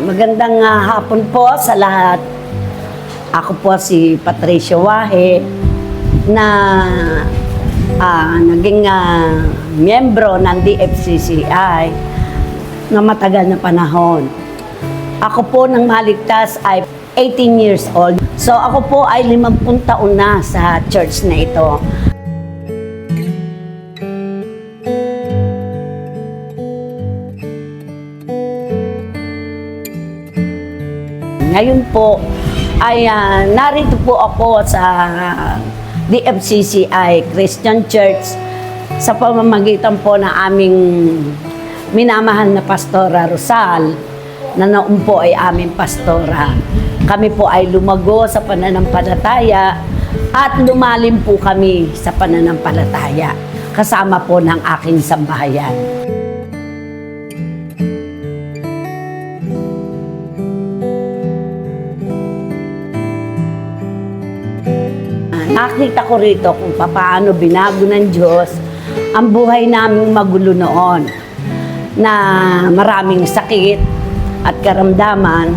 Magandang hapon po sa lahat. Ako po si Patricia Wahe na naging miyembro ng DFCCI na matagal na panahon. Ako po nang maligtas ay 18 years old. So ako po ay 50 taon na sa church na ito. Ngayon po ay narito po ako sa DFCCI Christian Church sa pamamagitan po ng aming minamahal na Pastora Rosal na noon po ay aming pastora. Kami po ay lumago sa pananampalataya at lumalim po kami sa pananampalataya kasama po ng aking sambahayan. Nakita ko rito kung paano binago ng Diyos ang buhay naming magulo noon na maraming sakit at karamdaman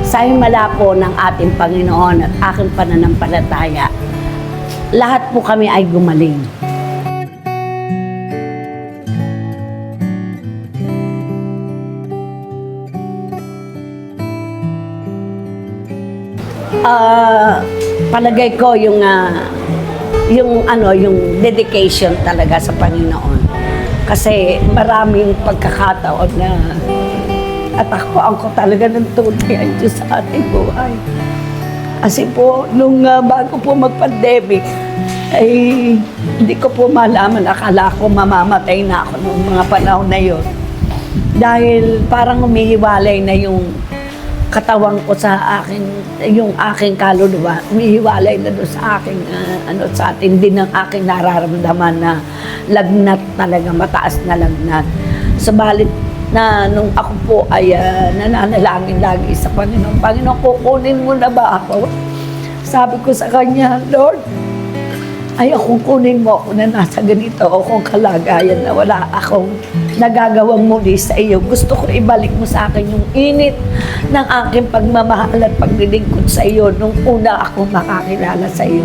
sa himala po ng ating Panginoon at aking pananampalataya. Lahat po kami ay gumaling. Palagay ko yung dedication talaga sa Panginoon. Kasi maraming pagkakataon na atakbuhan ko talaga ng tunay ang Diyos sa ating buhay. Kasi po, nung bago po mag-pandemic, ay hindi ko po malaman, akala ko mamamatay na ako noong mga panahon na yun. Dahil parang umihiwalay na yung katawan ko sa akin, yung aking kaluluwa, umihiwalay na doon sa aking, sa atin din ng aking nararamdaman na lagnat talaga, mataas na lagnat. Subalit na nung ako po ay nananalangin lagi sa Panginoon, Panginoon, kukunin mo na ba ako? Sabi ko sa Kanya, Lord, ayokong kunin mo ako na nasa ganito akong kalagayan na wala akong nagagawang muli sa iyo. Gusto ko ibalik mo sa akin yung init ng aking pagmamahal at paglilingkod sa iyo nung una akong makakilala sa iyo.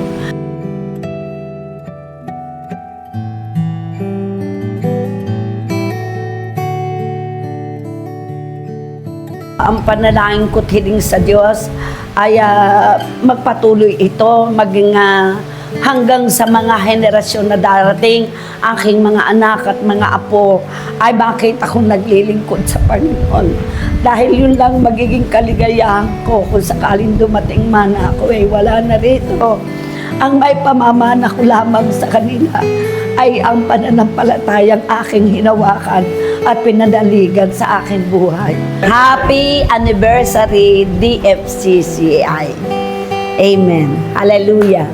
Ang panalangin ko't hiling sa Diyos ay magpatuloy ito, maging hanggang sa mga henerasyon na darating, aking mga anak at mga apo, ay bakit ako naglilingkod sa Panginoon. Dahil yun lang magiging kaligayahan ko kung sakaling dumating man ako wala na rito. Ang may pamamana ko lamang sa kanila ay ang pananampalatayang aking hinawakan at pinadaligan sa aking buhay. Happy Anniversary DFCCI! Amen. Hallelujah!